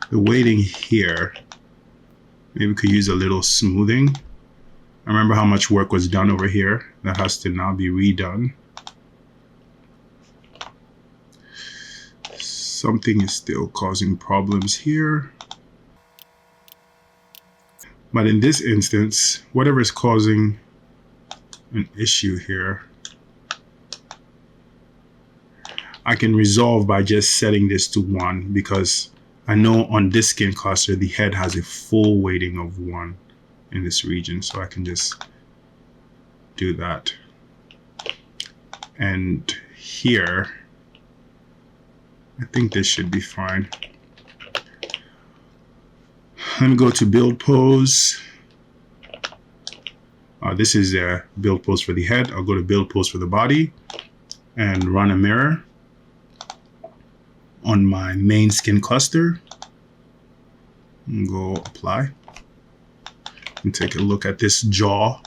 the weighting here, maybe we could use a little smoothing. I remember how much work was done over here. That has to now be redone. Something is still causing problems here. But in this instance, whatever is causing an issue here, I can resolve by just setting this to 1, because I know on this skin cluster, the head has a full weighting of 1 in this region. So I can just do that. And here, I think this should be fine. Let me go to build pose. This is a build pose for the head. I'll go to build pose for the body and run a mirror on my main skin cluster. And go apply. And take a look at this jaw.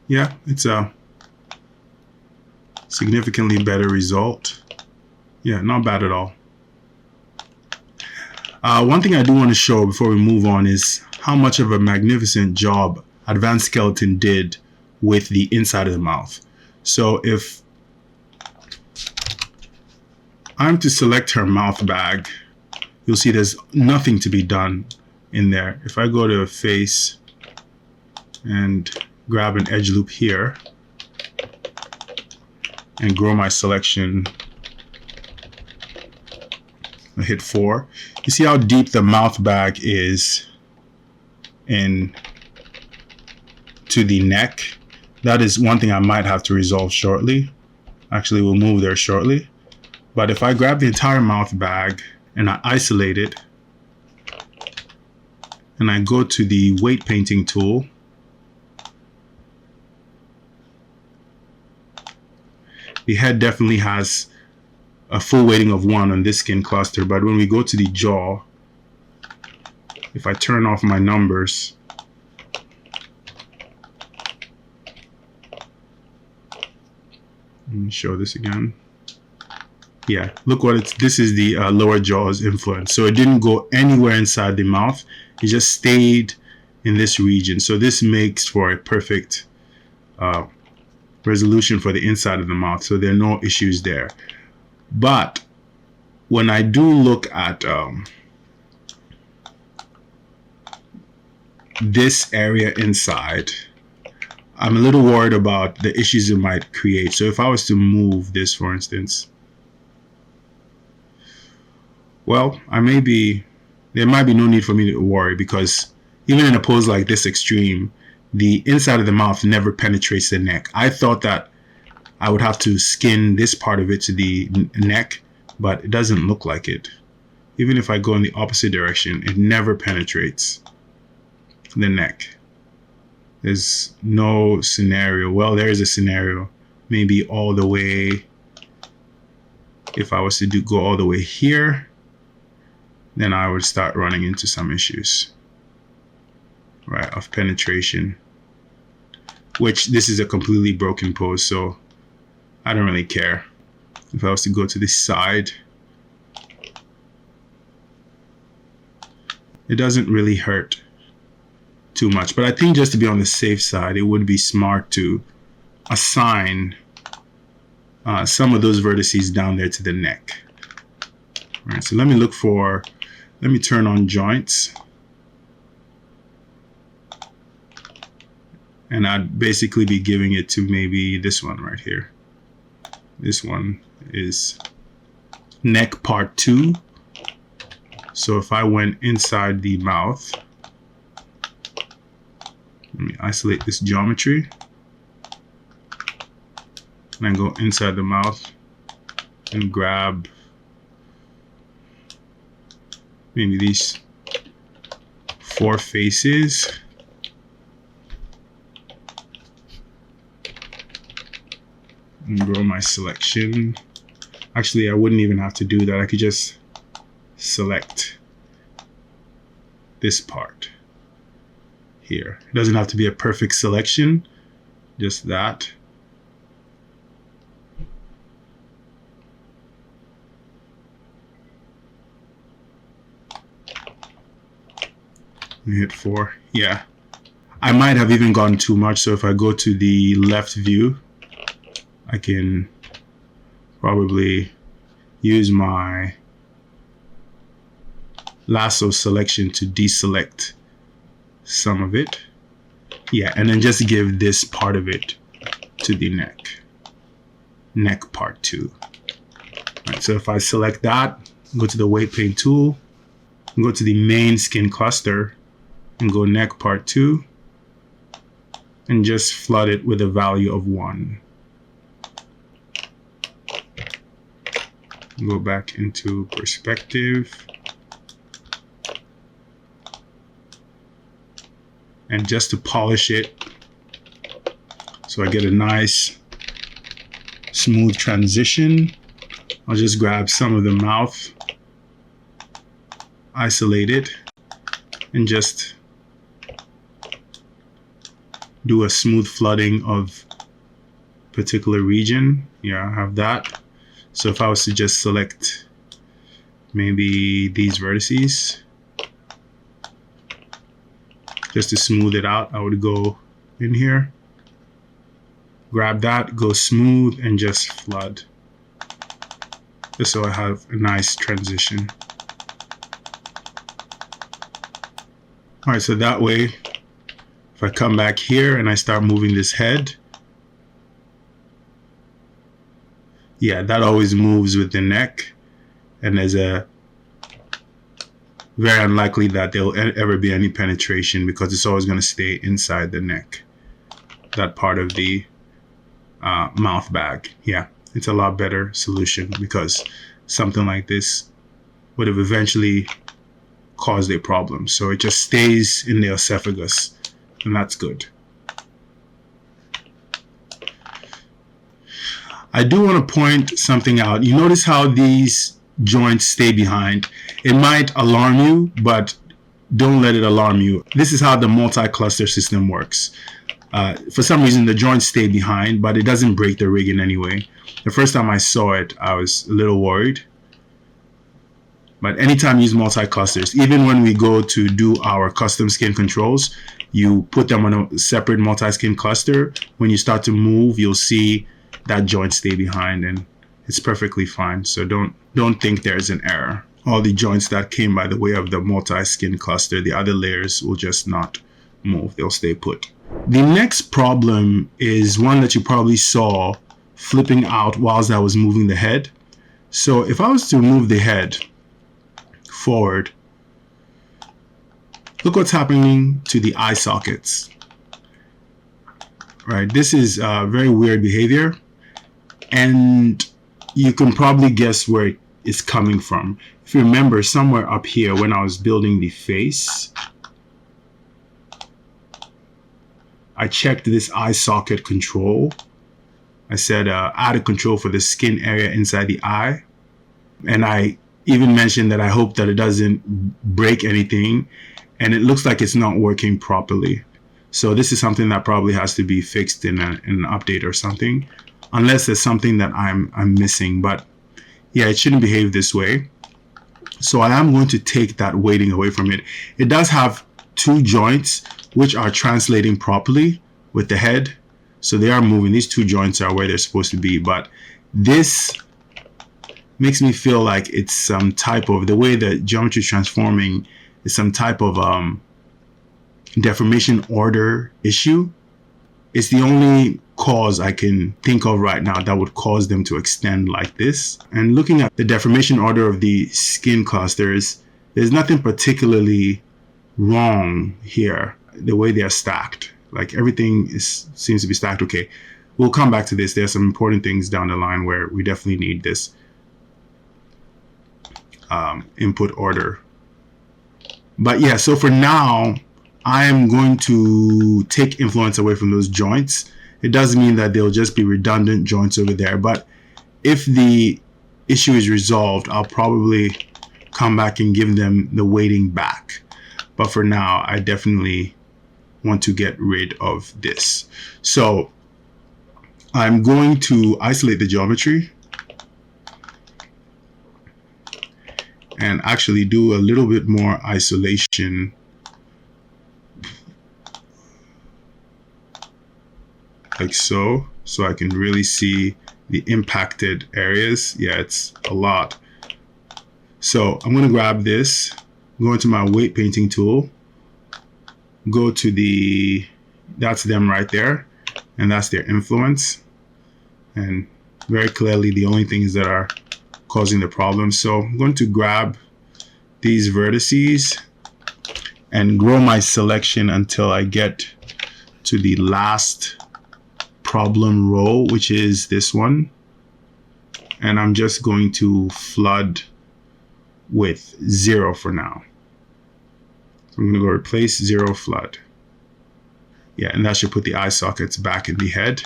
Yeah, it's a significantly better result. Yeah, not bad at all. One thing I do want to show before we move on is how much of a magnificent job Advanced Skeleton did with the inside of the mouth. So if I'm to select her mouth bag, you'll see there's nothing to be done in there. If I go to face and grab an edge loop here and grow my selection, I hit 4. You see how deep the mouth bag is in to the neck? That is one thing I might have to resolve shortly. Actually, we'll move there shortly. But if I grab the entire mouth bag and I isolate it, and I go to the weight painting tool, the head definitely has a full weighting of 1 on this skin cluster. But when we go to the jaw, if I turn off my numbers, let me show this again. Yeah, look what it's, this is the lower jaw's influence. So it didn't go anywhere inside the mouth. It just stayed in this region. So this makes for a perfect resolution for the inside of the mouth. So there are no issues there. But when I do look at this area inside, I'm a little worried about the issues it might create. So if I was to move this, for instance, well, there might be no need for me to worry, because even in a pose like this extreme, the inside of the mouth never penetrates the neck. I thought that I would have to skin this part of it to the neck, but it doesn't look like it. Even if I go in the opposite direction, it never penetrates the neck. There's no scenario. Well, there is a scenario. Maybe all the way, if I was to go all the way here, then I would start running into some issues, right, of penetration, which this is a completely broken pose, so I don't really care. If I was to go to this side, it doesn't really hurt too much. But I think just to be on the safe side, it would be smart to assign some of those vertices down there to the neck. All right, so let me turn on joints. And I'd basically be giving it to maybe this one right here. This one is neck part 2. So if I went inside the mouth, let me isolate this geometry, and then go inside the mouth and grab maybe these 4 faces. And grow my selection. Actually, I wouldn't even have to do that. I could just select this part here. It doesn't have to be a perfect selection, just that. hit 4. Yeah, I might have even gone too much. So if I go to the left view, I can probably use my lasso selection to deselect some of it. Yeah, and then just give this part of it to the neck part 2. Right, so if I select that, go to the weight paint tool, go to the main skin cluster, and go neck part 2, and just flood it with a value of 1. Go back into perspective, and just to polish it so I get a nice smooth transition, I'll just grab some of the mouth, isolate it, and just do a smooth flooding of particular region. Yeah, I have that. So if I was to just select maybe these vertices, just to smooth it out, I would go in here, grab that, go smooth, and just flood, just so I have a nice transition. All right, so that way, if I come back here and I start moving this head, yeah, that always moves with the neck, and there's a very unlikely that there'll ever be any penetration because it's always going to stay inside the neck, that part of the mouth bag. Yeah, it's a lot better solution because something like this would have eventually caused a problem. So it just stays in the esophagus, and that's good. I do want to point something out. You notice how these joints stay behind. It might alarm you, but don't let it alarm you. This is how the multi-cluster system works. For some reason, the joints stay behind, but it doesn't break the rig in any way. The first time I saw it, I was a little worried. But anytime you use multi-clusters, even when we go to do our custom skin controls, you put them on a separate multi-skin cluster. When you start to move, you'll see that joint stay behind, and it's perfectly fine. So don't think there's an error. All the joints that came by the way of the multi-skin cluster, the other layers will just not move. They'll stay put. The next problem is one that you probably saw flipping out whilst I was moving the head. So if I was to move the head forward, look what's happening to the eye sockets. Right, this is very weird behavior, and you can probably guess where it's coming from. If you remember, somewhere up here when I was building the face, I checked this eye socket control. I said add a control for the skin area inside the eye, and I even mentioned that I hope that it doesn't break anything, and it looks like it's not working properly. So this is something that probably has to be fixed in an update or something, unless there's something that I'm missing. But yeah, it shouldn't behave this way. So I am going to take that weighting away from it. It does have two joints which are translating properly with the head. So they are moving. These two joints are where they're supposed to be. But this makes me feel like it's some type of, the way that geometry is transforming is some type of deformation order issue. It's the only cause I can think of right now that would cause them to extend like this. And looking at the deformation order of the skin clusters, there's nothing particularly wrong here. The way they are stacked, like everything seems to be stacked okay. We'll come back to this. There's some important things down the line where we definitely need this input order. But yeah, so for now, I am going to take influence away from those joints. It doesn't mean that they'll just be redundant joints over there, but if the issue is resolved, I'll probably come back and give them the weighting back. But for now, I definitely want to get rid of this. So I'm going to isolate the geometry and actually do a little bit more isolation like so I can really see the impacted areas. Yeah, it's a lot. So I'm going to grab this, go into my weight painting tool, go to the, that's them right there, and that's their influence. And very clearly the only things that are causing the problem. So I'm going to grab these vertices and grow my selection until I get to the last problem row, which is this one. And I'm just going to flood with 0 for now. So I'm going to go replace 0 flood. Yeah, and that should put the eye sockets back in the head.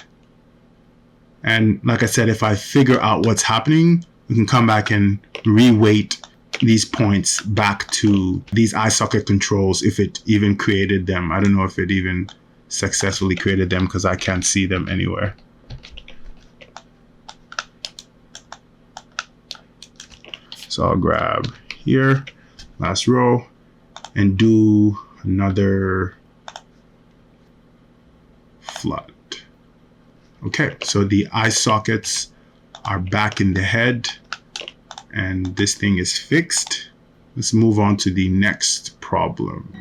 And like I said, if I figure out what's happening, we can come back and reweight these points back to these eye socket controls if it even created them. I don't know if it even successfully created them because I can't see them anywhere. So I'll grab here, last row, and do another flood. Okay, so the eye sockets are back in the head and this thing is fixed. Let's move on to the next problem.